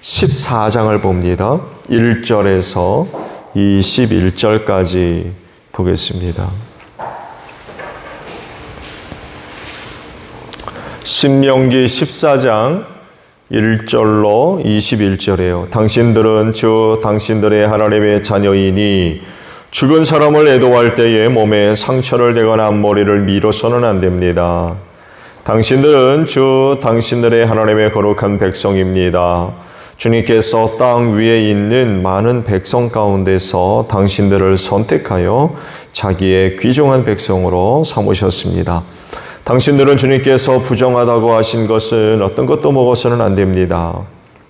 14장을 봅니다. 1절에서 21절까지 보겠습니다. 신명기 14장 1절로 21절이에요. 당신들은 주 당신들의 하나님의 자녀이니 죽은 사람을 애도할 때에 몸에 상처를 대거나 앞머리를 밀어서는 안 됩니다. 당신들은 주 당신들의 하나님의 거룩한 백성입니다. 주님께서 땅 위에 있는 많은 백성 가운데서 당신들을 선택하여 자기의 귀중한 백성으로 삼으셨습니다. 당신들은 주님께서 부정하다고 하신 것은 어떤 것도 먹어서는 안 됩니다.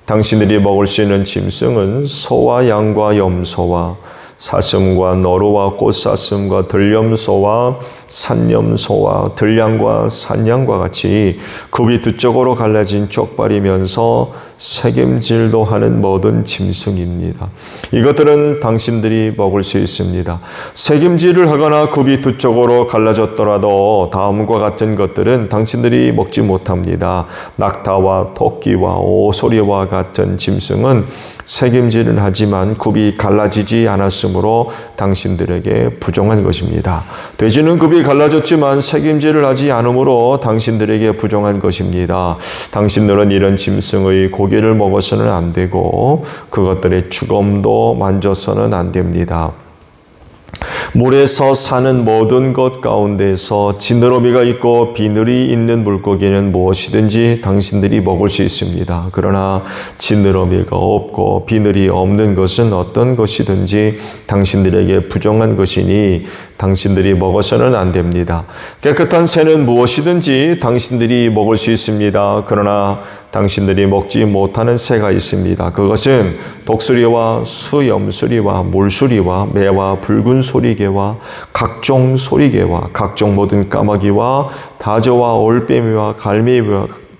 당신들이 먹을 수 있는 짐승은 소와 양과 염소와 사슴과 너루와 꽃사슴과 들염소와 산염소와 들양과 산양과 같이 굽이 두 쪽으로 갈라진 쪽발이면서 새김질도 하는 모든 짐승입니다. 이것들은 당신들이 먹을 수 있습니다. 새김질을 하거나 굽이 두 쪽으로 갈라졌더라도 다음과 같은 것들은 당신들이 먹지 못합니다. 낙타와 토끼와 오소리와 같은 짐승은 새김질은 하지만 굽이 갈라지지 않았으므로 당신들에게 부정한 것입니다. 돼지는 굽이 갈라졌지만 새김질을 하지 않으므로 당신들에게 부정한 것입니다. 당신들은 이런 짐승의 고기를 먹어서는 안 되고 그것들의 주검도 만져서는 안 됩니다. 물에서 사는 모든 것 가운데서 지느러미가 있고 비늘이 있는 물고기는 무엇이든지 당신들이 먹을 수 있습니다. 그러나 지느러미가 없고 비늘이 없는 것은 어떤 것이든지 당신들에게 부정한 것이니 당신들이 먹어서는 안 됩니다. 깨끗한 새는 무엇이든지 당신들이 먹을 수 있습니다. 그러나 당신들이 먹지 못하는 새가 있습니다. 그것은 독수리와 수염수리와 물수리와 매와 붉은 소리개와 각종 소리개와 각종 모든 까마귀와 다저와 올빼미와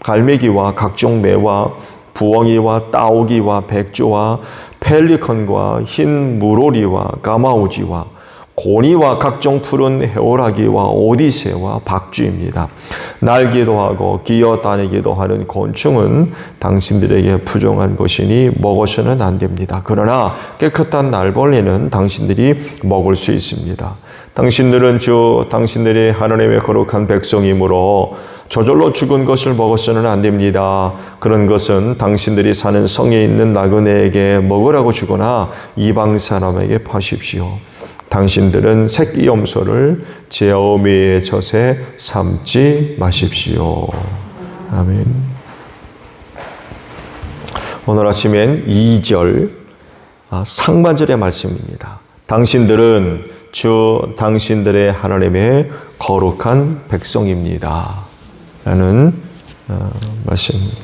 갈매기와 각종 매와 부엉이와 따오기와 백조와 펠리컨과 흰 물오리와 가마우지와 고니와 각종 푸른 해오라기와 오디새와 박쥐입니다. 날기도 하고 기어다니기도 하는 곤충은 당신들에게 부정한 것이니 먹어서는 안 됩니다. 그러나 깨끗한 날벌레는 당신들이 먹을 수 있습니다. 당신들은 주 당신들의 하나님의 거룩한 백성이므로 저절로 죽은 것을 먹어서는 안 됩니다. 그런 것은 당신들이 사는 성에 있는 나그네에게 먹으라고 주거나 이방 사람에게 파십시오. 당신들은 새끼 염소를 제 어미의 젖에 삶지 마십시오. 아멘. 오늘 아침엔 2절 상반절의 말씀입니다. 당신들은 주 당신들의 하나님의 거룩한 백성입니다. 라는 말씀입니다.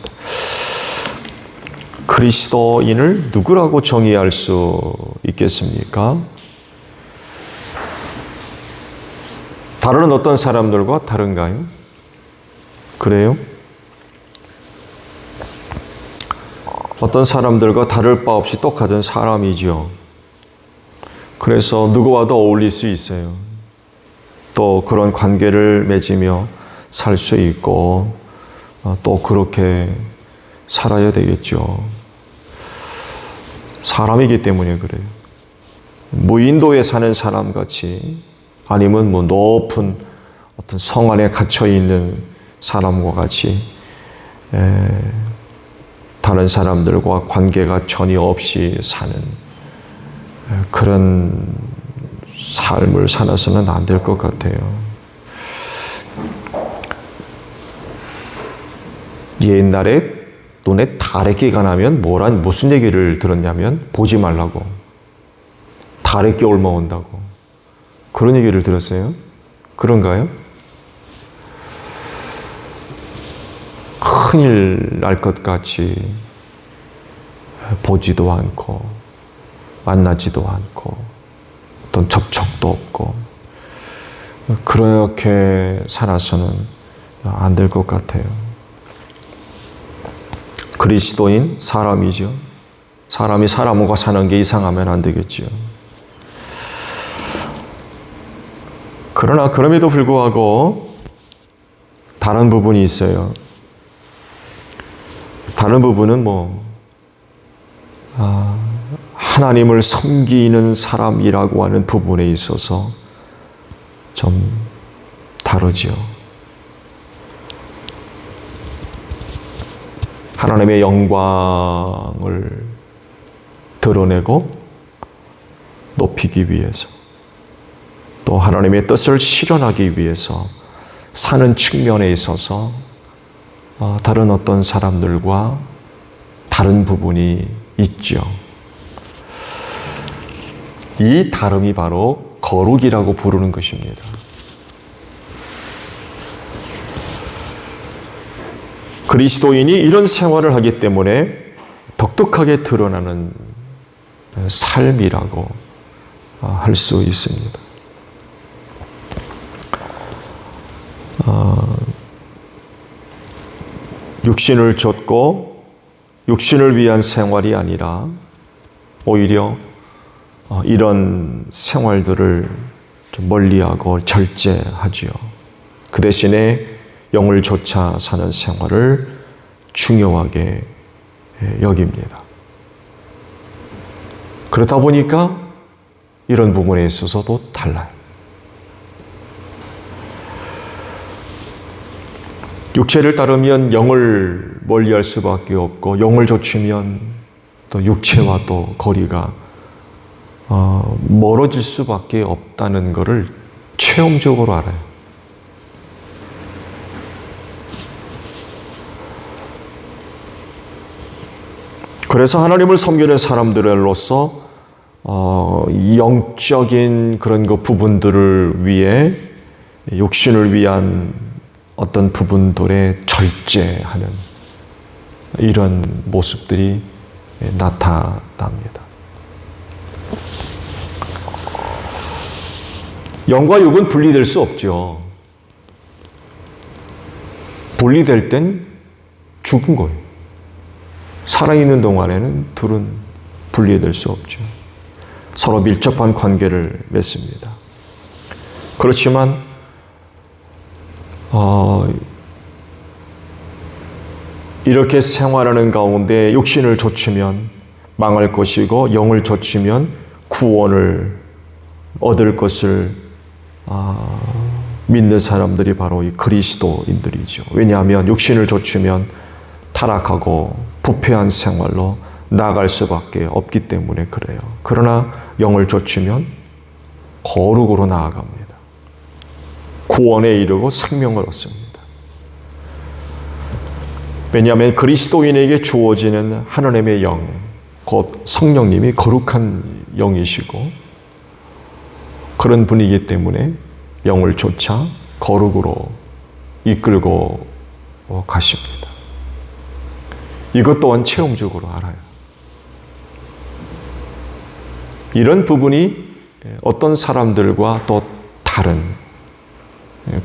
그리스도인을 누구라고 정의할 수 있겠습니까? 다른 어떤 사람들과 다른가요? 그래요? 어떤 사람들과 다를 바 없이 똑같은 사람이죠. 그래서 누구와도 어울릴 수 있어요. 또 그런 관계를 맺으며 살 수 있고 또 그렇게 살아야 되겠죠. 사람이기 때문에 그래요. 무인도에 사는 사람같이 아니면 높은 어떤 성 안에 갇혀 있는 사람과 같이 다른 사람들과 관계가 전혀 없이 사는 그런 삶을 살아서는 안 될 것 같아요. 옛날에 눈에 다래끼가 나면 무슨 얘기를 들었냐면 보지 말라고. 다래끼 옮아온다고. 그런 얘기를 들었어요? 그런가요? 큰일 날 것 같이 보지도 않고 만나지도 않고 어떤 접촉도 없고 그렇게 살아서는 안 될 것 같아요. 그리스도인 사람이죠. 사람이 사람과 사는 게 이상하면 안 되겠지요. 그러나 그럼에도 불구하고 다른 부분이 있어요. 다른 부분은 하나님을 섬기는 사람이라고 하는 부분에 있어서 좀 다르지요. 하나님의 영광을 드러내고 높이기 위해서, 또 하나님의 뜻을 실현하기 위해서 사는 측면에 있어서 다른 어떤 사람들과 다른 부분이 있죠. 이 다름이 바로 거룩이라고 부르는 것입니다. 그리스도인이 이런 생활을 하기 때문에 독특하게 드러나는 삶이라고 할 수 있습니다. 육신을 좇고 육신을 위한 생활이 아니라 오히려 이런 생활들을 좀 멀리하고 절제하지요. 그 대신에 영을 좇아 사는 생활을 중요하게 여깁니다. 그러다 보니까 이런 부분에 있어서도 달라요. 육체를 따르면 영을 멀리할 수밖에 없고, 영을 좇으면 또 육체와 또 거리가 멀어질 수밖에 없다는 것을 체험적으로 알아요. 그래서 하나님을 섬기는 사람들로서 영적인 그런 그 부분들을 위해 육신을 위한 어떤 부분들에 절제하는 이런 모습들이 나타납니다. 영과 육은 분리될 수 없죠. 분리될 땐 죽은 거예요. 살아있는 동안에는 둘은 분리될 수 없죠. 서로 밀접한 관계를 맺습니다. 그렇지만 이렇게 생활하는 가운데 육신을 좇으면 망할 것이고, 영을 좇으면 구원을 얻을 것을 믿는 사람들이 바로 이 그리스도인들이죠. 왜냐하면 육신을 좇으면 타락하고 부패한 생활로 나아갈 수밖에 없기 때문에 그래요. 그러나 영을 좇으면 거룩으로 나아갑니다. 구원에 이르고 생명을 얻습니다. 왜냐하면 그리스도인에게 주어지는 하나님의 영, 곧 성령님이 거룩한 영이시고 그런 분이기 때문에 영을 좇아 거룩으로 이끌고 가십니다. 이것 또한 체험적으로 알아요. 이런 부분이 어떤 사람들과 또 다른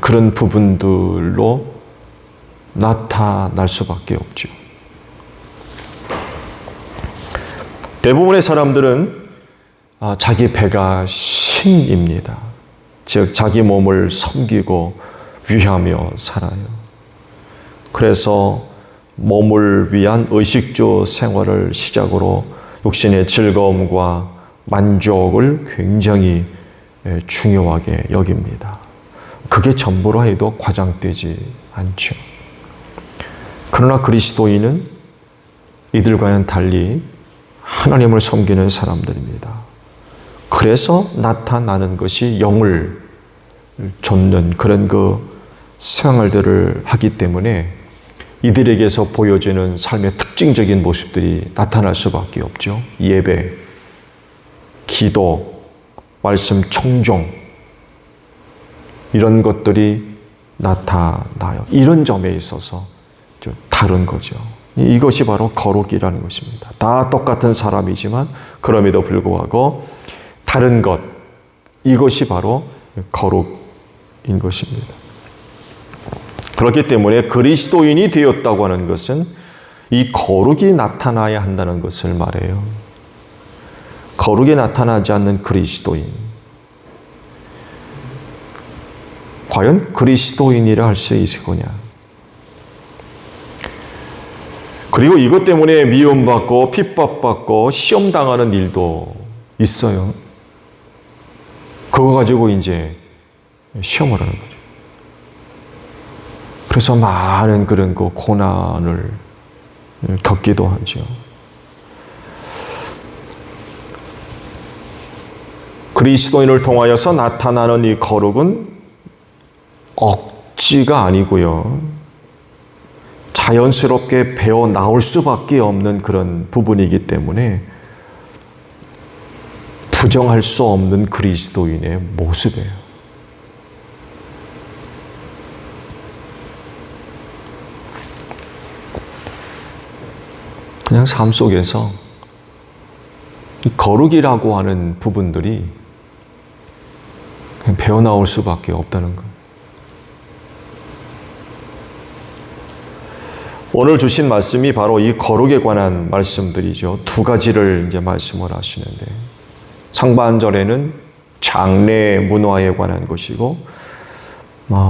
그런 부분들로 나타날 수밖에 없죠. 대부분의 사람들은 자기 배가 신입니다. 즉 자기 몸을 섬기고 위하며 살아요. 그래서 몸을 위한 의식주 생활을 시작으로 육신의 즐거움과 만족을 굉장히 중요하게 여깁니다. 그게 전부로 해도 과장되지 않죠. 그러나 그리스도인은 이들과는 달리 하나님을 섬기는 사람들입니다. 그래서 나타나는 것이 영을 좇는 그런 그 생활들을 하기 때문에 이들에게서 보여지는 삶의 특징적인 모습들이 나타날 수밖에 없죠. 예배, 기도, 말씀 청종, 이런 것들이 나타나요. 이런 점에 있어서 좀 다른 거죠. 이것이 바로 거룩이라는 것입니다. 다 똑같은 사람이지만 그럼에도 불구하고 다른 것, 이것이 바로 거룩인 것입니다. 그렇기 때문에 그리스도인이 되었다고 하는 것은 이 거룩이 나타나야 한다는 것을 말해요. 거룩이 나타나지 않는 그리스도인, 과연 그리스도인이라 할 수 있을 거냐? 그리고 이것 때문에 미움받고 핍박받고 시험당하는 일도 있어요. 그거 가지고 이제 시험을 하는 거죠. 그래서 많은 그런 그 고난을 겪기도 하죠. 그리스도인을 통하여서 나타나는 이 거룩은 억지가 아니고요. 자연스럽게 배워 나올 수밖에 없는 그런 부분이기 때문에 부정할 수 없는 그리스도인의 모습이에요. 그냥 삶 속에서 이 거룩이라고 하는 부분들이 그냥 배워 나올 수밖에 없다는 것. 오늘 주신 말씀이 바로 이 거룩에 관한 말씀들이죠. 두 가지를 이제 말씀을 하시는데, 상반절에는 장래 문화에 관한 것이고,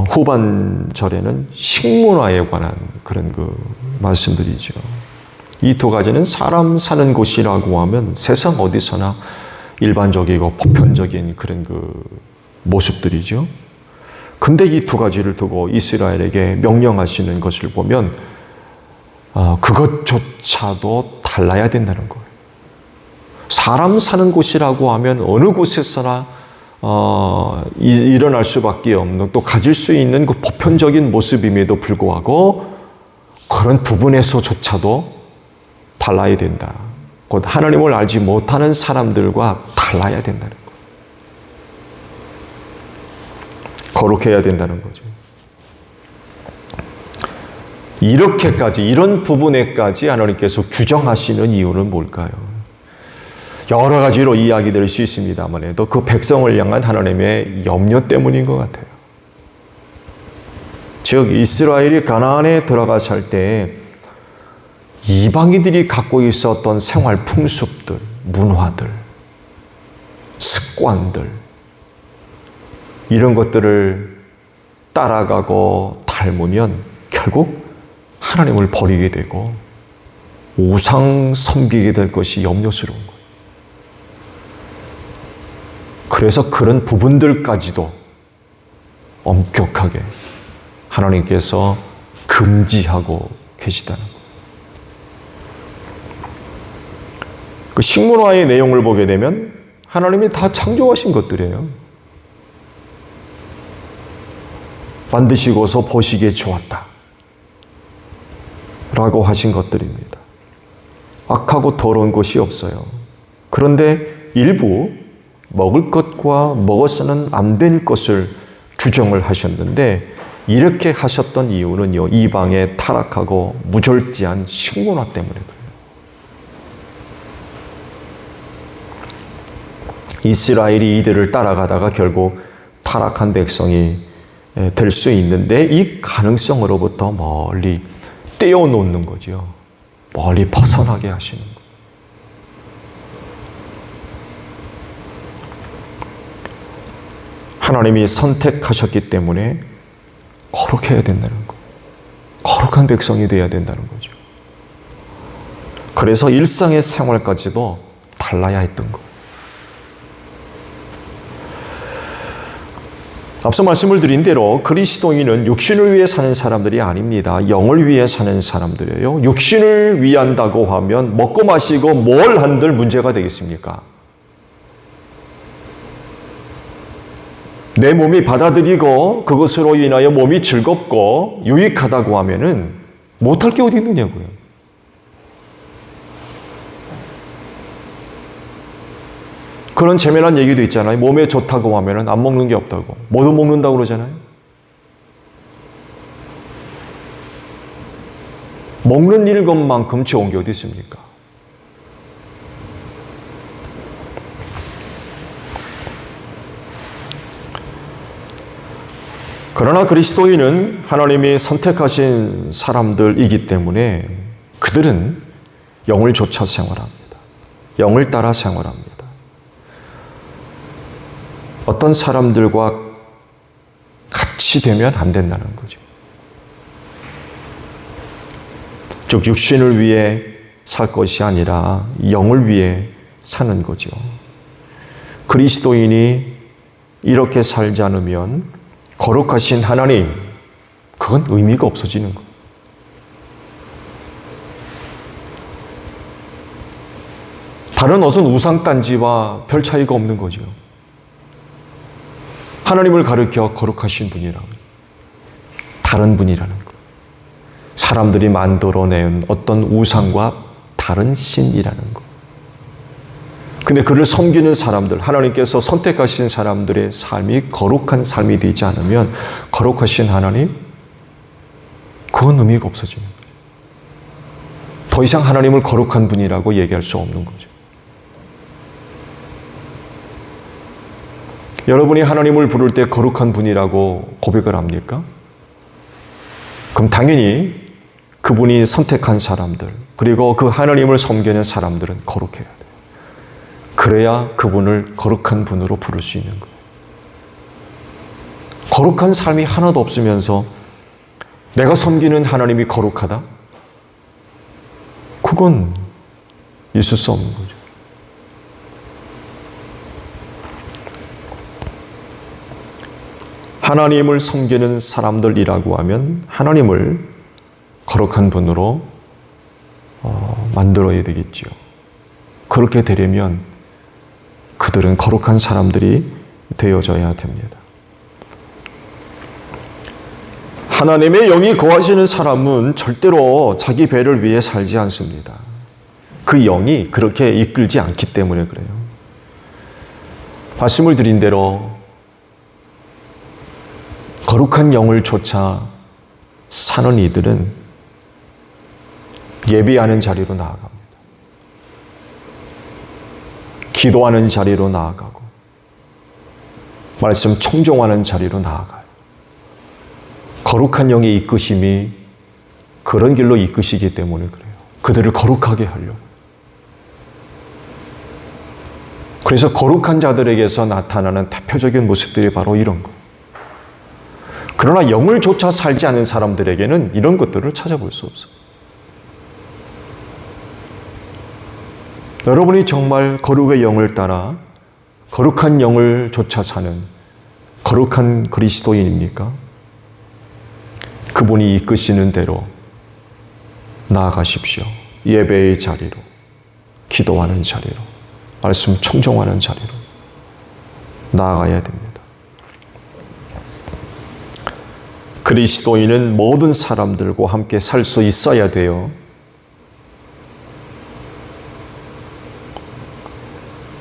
후반절에는 식문화에 관한 그런 그 말씀들이죠. 이 두 가지는 사람 사는 곳이라고 하면 세상 어디서나 일반적이고 보편적인 그런 그 모습들이죠. 근데 이 두 가지를 두고 이스라엘에게 명령하시는 것을 보면 그것조차도 달라야 된다는 거예요. 사람 사는 곳이라고 하면 어느 곳에서나 일어날 수밖에 없는, 또 가질 수 있는 그 보편적인 모습임에도 불구하고 그런 부분에서조차도 달라야 된다. 곧 하나님을 알지 못하는 사람들과 달라야 된다는 거예요. 거룩해야 된다는 거죠. 이렇게까지, 이런 부분에까지 하나님께서 규정하시는 이유는 뭘까요? 여러 가지로 이야기될 수 있습니다만 해도 그 백성을 향한 하나님의 염려 때문인 것 같아요. 즉, 이스라엘이 가나안에 들어갔을 때 이방인들이 갖고 있었던 생활 풍습들, 문화들, 습관들, 이런 것들을 따라가고 닮으면 결국 하나님을 버리게 되고 우상 섬기게 될 것이 염려스러운 거예요. 그래서 그런 부분들까지도 엄격하게 하나님께서 금지하고 계시다는 거예요. 그 식문화의 내용을 보게 되면 하나님이 다 창조하신 것들이에요. 만드시고서 보시기에 좋았다 라고 하신 것들입니다. 악하고 더러운 것이 없어요. 그런데 일부 먹을 것과 먹어서는 안 될 것을 규정을 하셨는데, 이렇게 하셨던 이유는요, 이방의 타락하고 무절제한 식문화 때문에 그래요. 이스라엘이 이들을 따라가다가 결국 타락한 백성이 될 수 있는데, 이 가능성으로부터 멀리 떼어놓는 거죠. 멀리 벗어나게 하시는 거예요. 하나님이 선택하셨기 때문에 거룩해야 된다는 거예요. 거룩한 백성이 되어야 된다는 거죠. 그래서 일상의 생활까지도 달라야 했던 거예요. 앞서 말씀을 드린 대로 그리스도인은 육신을 위해 사는 사람들이 아닙니다. 영을 위해 사는 사람들이에요. 육신을 위한다고 하면 먹고 마시고 뭘 한들 문제가 되겠습니까? 내 몸이 받아들이고 그것으로 인하여 몸이 즐겁고 유익하다고 하면은 못할 게 어디 있느냐고요. 그런 재미난 얘기도 있잖아요. 몸에 좋다고 하면은 안 먹는 게 없다고. 뭐도 먹는다고 그러잖아요. 먹는 일 것만큼 좋은 게 어디 있습니까? 그러나 그리스도인은 하나님이 선택하신 사람들이기 때문에 그들은 영을 좇아 생활합니다. 영을 따라 생활합니다. 어떤 사람들과 같이 되면 안 된다는 거죠. 즉 육신을 위해 살 것이 아니라 영을 위해 사는 거죠. 그리스도인이 이렇게 살지 않으면 거룩하신 하나님, 그건 의미가 없어지는 거예요. 다른 어떤 우상단지와 별 차이가 없는 거죠. 하나님을 가리켜 거룩하신 분이라고, 다른 분이라는 거. 사람들이 만들어낸 어떤 우상과 다른 신이라는 거. 근데 그를 섬기는 사람들, 하나님께서 선택하신 사람들의 삶이 거룩한 삶이 되지 않으면 거룩하신 하나님, 그건 의미가 없어지는 거예요. 더 이상 하나님을 거룩한 분이라고 얘기할 수 없는 거죠. 여러분이 하나님을 부를 때 거룩한 분이라고 고백을 합니까? 그럼 당연히 그분이 선택한 사람들, 그리고 그 하나님을 섬기는 사람들은 거룩해야 돼요. 그래야 그분을 거룩한 분으로 부를 수 있는 거예요. 거룩한 삶이 하나도 없으면서 내가 섬기는 하나님이 거룩하다? 그건 있을 수 없는 거죠. 하나님을 섬기는 사람들이라고 하면 하나님을 거룩한 분으로 만들어야 되겠죠. 그렇게 되려면 그들은 거룩한 사람들이 되어져야 됩니다. 하나님의 영이 거하시는 사람은 절대로 자기 배를 위해 살지 않습니다. 그 영이 그렇게 이끌지 않기 때문에 그래요. 말씀을 드린 대로 거룩한 영을 쫓아 사는 이들은 예배하는 자리로 나아갑니다. 기도하는 자리로 나아가고 말씀 청종하는 자리로 나아가요. 거룩한 영의 이끄심이 그런 길로 이끄시기 때문에 그래요. 그들을 거룩하게 하려고. 그래서 거룩한 자들에게서 나타나는 대표적인 모습들이 바로 이런 거. 그러나 영을 쫓아 살지 않는 사람들에게는 이런 것들을 찾아볼 수 없어요. 여러분이 정말 거룩의 영을 따라 거룩한 영을 쫓아 사는 거룩한 그리스도인입니까? 그분이 이끄시는 대로 나아가십시오. 예배의 자리로, 기도하는 자리로, 말씀 청종하는 자리로 나아가야 됩니다. 그리스도인은 모든 사람들과 함께 살 수 있어야 돼요.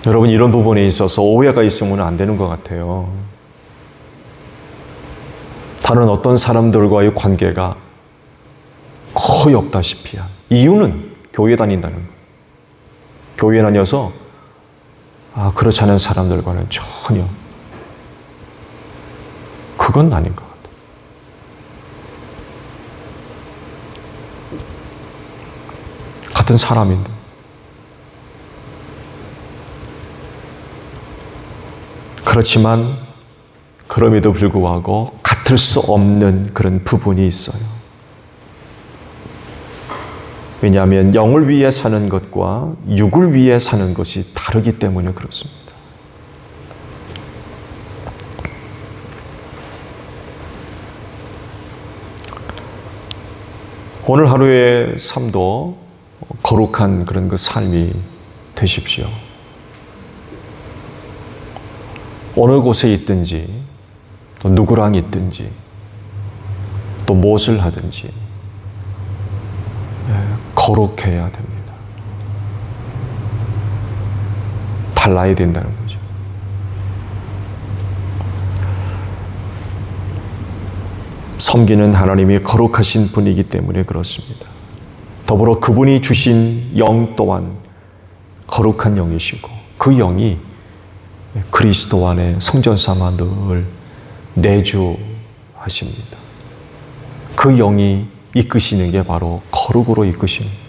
여러분, 이런 부분에 있어서 오해가 있으면 안 되는 것 같아요. 다른 어떤 사람들과의 관계가 거의 없다시피 한 이유는 교회 다닌다는 거예요. 교회 다녀서 그렇지 않은 사람들과는 전혀 그건 아닌 것 같아요. 같은 사람인데 그렇지만 그럼에도 불구하고 같을 수 없는 그런 부분이 있어요. 왜냐하면 영을 위해 사는 것과 육을 위해 사는 것이 다르기 때문에 그렇습니다. 오늘 하루의 삶도 거룩한 그런 그 삶이 되십시오. 어느 곳에 있든지 또 누구랑 있든지 또 무엇을 하든지 거룩해야 됩니다. 달라야 된다는 거죠. 섬기는 하나님이 거룩하신 분이기 때문에 그렇습니다. 더불어 그분이 주신 영 또한 거룩한 영이시고 그 영이 그리스도 안에 성전 삼아 늘 내주하십니다. 그 영이 이끄시는 게 바로 거룩으로 이끄시는 거죠.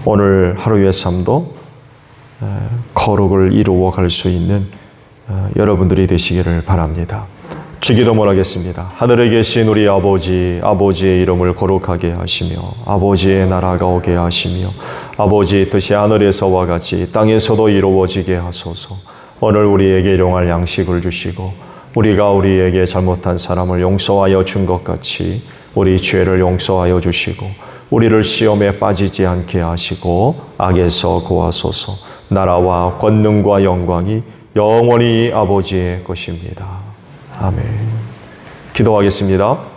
오늘 하루의 삶도 거룩을 이루어 갈 수 있는 여러분들이 되시기를 바랍니다. 주기도문 하겠습니다. 하늘에 계신 우리 아버지, 아버지의 이름을 거룩하게 하시며 아버지의 나라가 오게 하시며 아버지의 뜻이 하늘에서와 같이 땅에서도 이루어지게 하소서. 오늘 우리에게 일용할 양식을 주시고 우리가 우리에게 잘못한 사람을 용서하여 준 것 같이 우리 죄를 용서하여 주시고 우리를 시험에 빠지지 않게 하시고 악에서 구하소서. 나라와 권능과 영광이 영원히 아버지의 것입니다. 아멘. 기도하겠습니다.